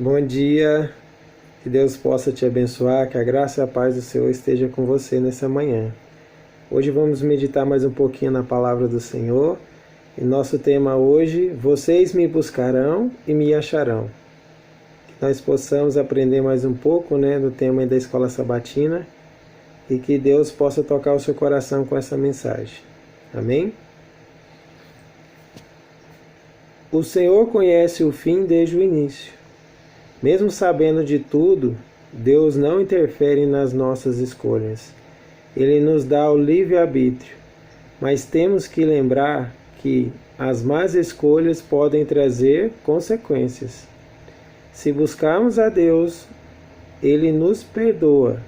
Bom dia, que Deus possa te abençoar, que a graça e a paz do Senhor esteja com você nessa manhã. Hoje vamos meditar mais um pouquinho na palavra do Senhor. E nosso tema hoje, vocês me buscarão e me acharão. Que nós possamos aprender mais um pouco, do tema da escola sabatina e que Deus possa tocar o seu coração com essa mensagem. Amém? O Senhor conhece o fim desde o início. Mesmo sabendo de tudo, Deus não interfere nas nossas escolhas. Ele nos dá o livre-arbítrio, mas temos que lembrar que as más escolhas podem trazer consequências. Se buscarmos a Deus, Ele nos perdoa,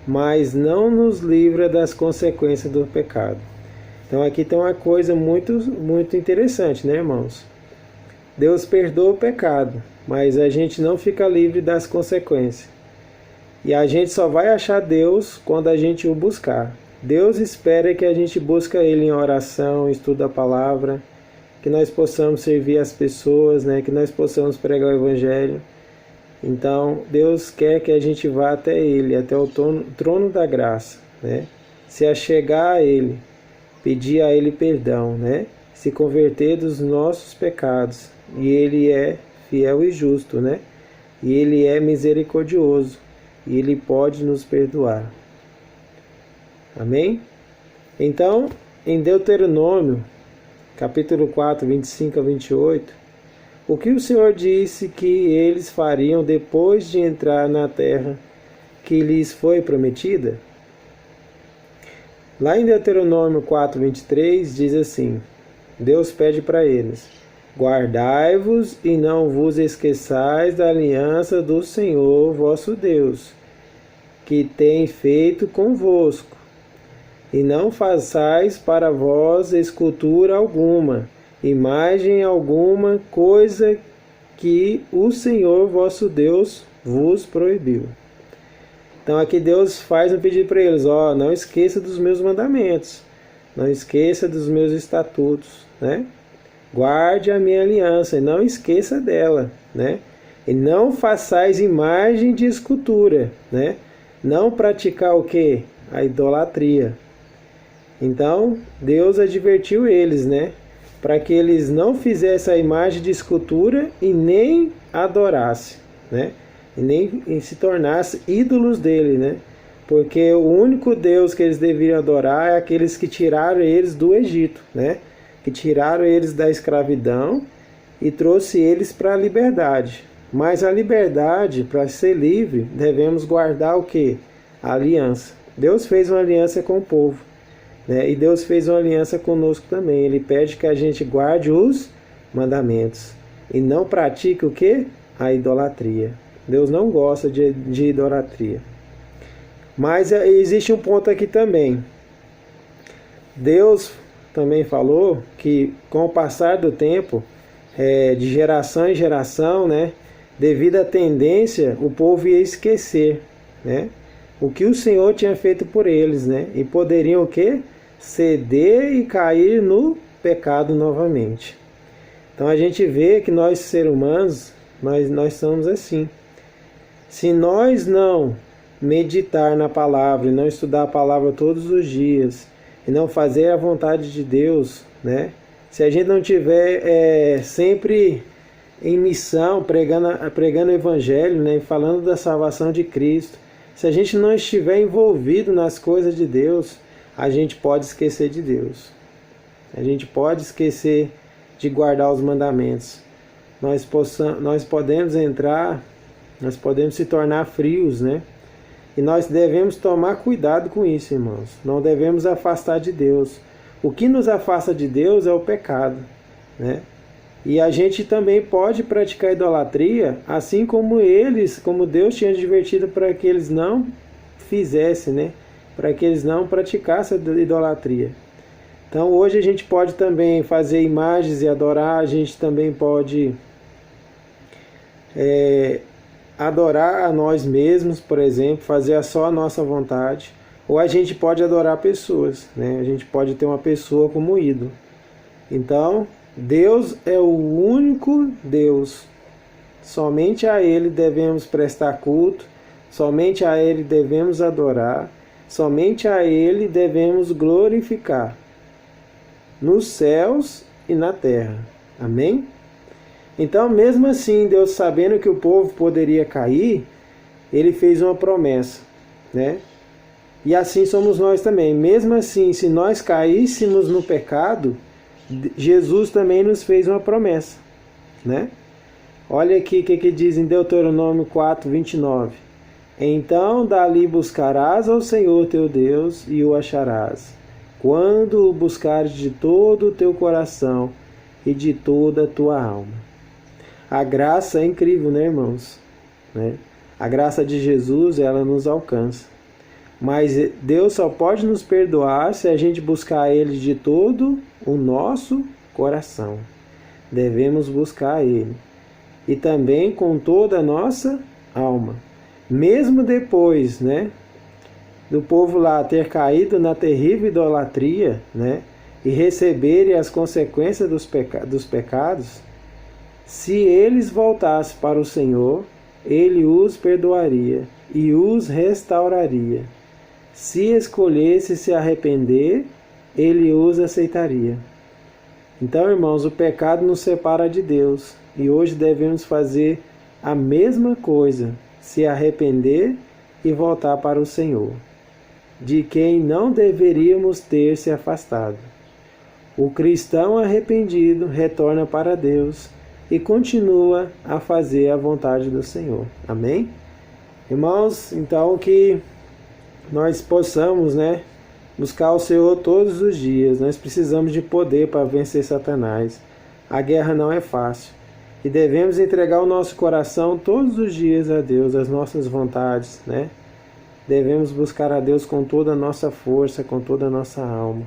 mas não nos livra das consequências do pecado. Então aqui tem uma coisa muito interessante, irmãos? Deus perdoa o pecado, mas a gente não fica livre das consequências. E a gente só vai achar Deus quando a gente o buscar. Deus espera que a gente busque Ele em oração, estudo a palavra, que nós possamos servir as pessoas, que nós possamos pregar o Evangelho. Então, Deus quer que a gente vá até Ele, até o trono da graça, se achegar a Ele, pedir a Ele perdão, se converter dos nossos pecados. E Ele é fiel e justo, E Ele é misericordioso. E Ele pode nos perdoar. Amém? Então, em Deuteronômio, capítulo 4, 25 a 28, o que o Senhor disse que eles fariam depois de entrar na terra que lhes foi prometida? Lá em Deuteronômio 4, 23, diz assim, Deus pede para eles, guardai-vos e não vos esqueçais da aliança do Senhor vosso Deus, que tem feito convosco, e não façais para vós escultura alguma, imagem alguma, coisa que o Senhor vosso Deus vos proibiu. Então aqui Deus faz um pedido para eles, não esqueça dos meus mandamentos, não esqueça dos meus estatutos, Guarde a minha aliança e não esqueça dela, E não façais imagem de escultura, Não praticar o quê? A idolatria. Então, Deus advertiu eles, para que eles não fizessem a imagem de escultura e nem adorassem, E nem se tornassem ídolos dele, Porque o único Deus que eles deveriam adorar é aqueles que tiraram eles do Egito, Que tiraram eles da escravidão e trouxe eles para a liberdade. Mas a liberdade, para ser livre, devemos guardar o quê? A aliança. Deus fez uma aliança com o povo. E Deus fez uma aliança conosco também. Ele pede que a gente guarde os mandamentos. E não pratique o quê? A idolatria. Deus não gosta de idolatria. Mas existe um ponto aqui também. Deus também falou que com o passar do tempo, de geração em geração, devido à tendência, o povo ia esquecer, o que o Senhor tinha feito por eles, E poderiam o quê? Ceder e cair no pecado novamente. Então a gente vê que nós seres humanos, nós somos assim. Se nós não meditar na palavra e não estudar a palavra todos os dias, e não fazer a vontade de Deus, Se a gente não tiver sempre em missão, pregando o Evangelho, falando da salvação de Cristo, se a gente não estiver envolvido nas coisas de Deus, a gente pode esquecer de Deus. A gente pode esquecer de guardar os mandamentos. Nós podemos entrar, nós podemos se tornar frios, E nós devemos tomar cuidado com isso, irmãos. Não devemos afastar de Deus. O que nos afasta de Deus é o pecado, E a gente também pode praticar idolatria, assim como Deus tinha advertido para que eles não fizessem, Para que eles não praticassem a idolatria. Então hoje a gente pode também fazer imagens e adorar, a gente também pode adorar a nós mesmos, por exemplo, fazer só a nossa vontade, ou a gente pode adorar pessoas, A gente pode ter uma pessoa como ídolo. Então, Deus é o único Deus somente a Ele devemos prestar culto, somente a Ele devemos adorar, somente a Ele devemos glorificar, nos céus e na terra. Amém? Então, mesmo assim, Deus sabendo que o povo poderia cair, Ele fez uma promessa, né? E assim somos nós também. Mesmo assim, se nós caíssemos no pecado, Jesus também nos fez uma promessa, né? Olha aqui o que diz em Deuteronômio 4, 29. Então dali buscarás ao Senhor teu Deus e o acharás, quando o buscares de todo o teu coração e de toda a tua alma. A graça é incrível, né, irmãos? Né? A graça de Jesus, ela nos alcança. Mas Deus só pode nos perdoar se a gente buscar Ele de todo o nosso coração. Devemos buscar Ele. E também com toda a nossa alma. Mesmo depois, né, do povo lá ter caído na terrível idolatria, né, e receberem as consequências dos pecados, se eles voltassem para o Senhor, Ele os perdoaria e os restauraria. Se escolhesse se arrepender, Ele os aceitaria. Então, irmãos, o pecado nos separa de Deus e hoje devemos fazer a mesma coisa, se arrepender e voltar para o Senhor, de quem não deveríamos ter se afastado. O cristão arrependido retorna para Deus e continua a fazer a vontade do Senhor. Amém? Irmãos, então que nós possamos, né, buscar o Senhor todos os dias. Nós precisamos de poder para vencer Satanás. A guerra não é fácil. E devemos entregar o nosso coração todos os dias a Deus, as nossas vontades, né? Devemos buscar a Deus com toda a nossa força, com toda a nossa alma,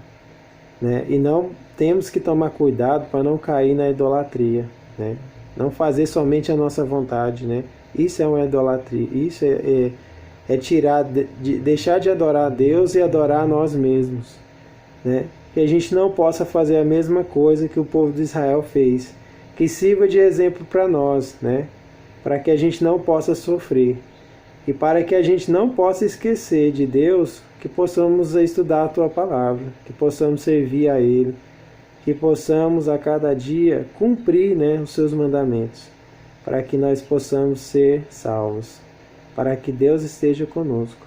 né? E não temos que tomar cuidado para não cair na idolatria, né? Não fazer somente a nossa vontade, né? Isso é uma idolatria. Isso é tirar, deixar de adorar a Deus e adorar a nós mesmos, né? Que a gente não possa fazer a mesma coisa que o povo de Israel fez. Que sirva de exemplo para nós, né? Para que a gente não possa sofrer. E para que a gente não possa esquecer de Deus, que possamos estudar a Tua Palavra, que possamos servir a Ele, que possamos a cada dia cumprir, né, os Seus mandamentos, para que nós possamos ser salvos, para que Deus esteja conosco.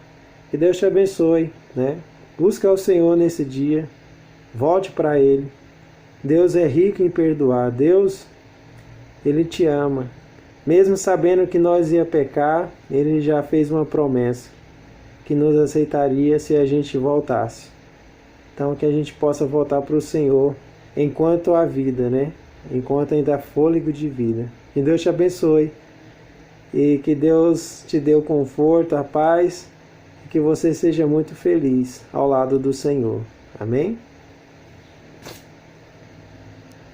Que Deus te abençoe, né? Busca ao Senhor nesse dia, volte para Ele. Deus é rico em perdoar. Deus, Ele te ama. Mesmo sabendo que nós ia pecar, Ele já fez uma promessa que nos aceitaria se a gente voltasse. Então que a gente possa voltar para o Senhor enquanto há vida, né? Enquanto ainda há fôlego de vida. Que Deus te abençoe e que Deus te dê o conforto, a paz e que você seja muito feliz ao lado do Senhor. Amém?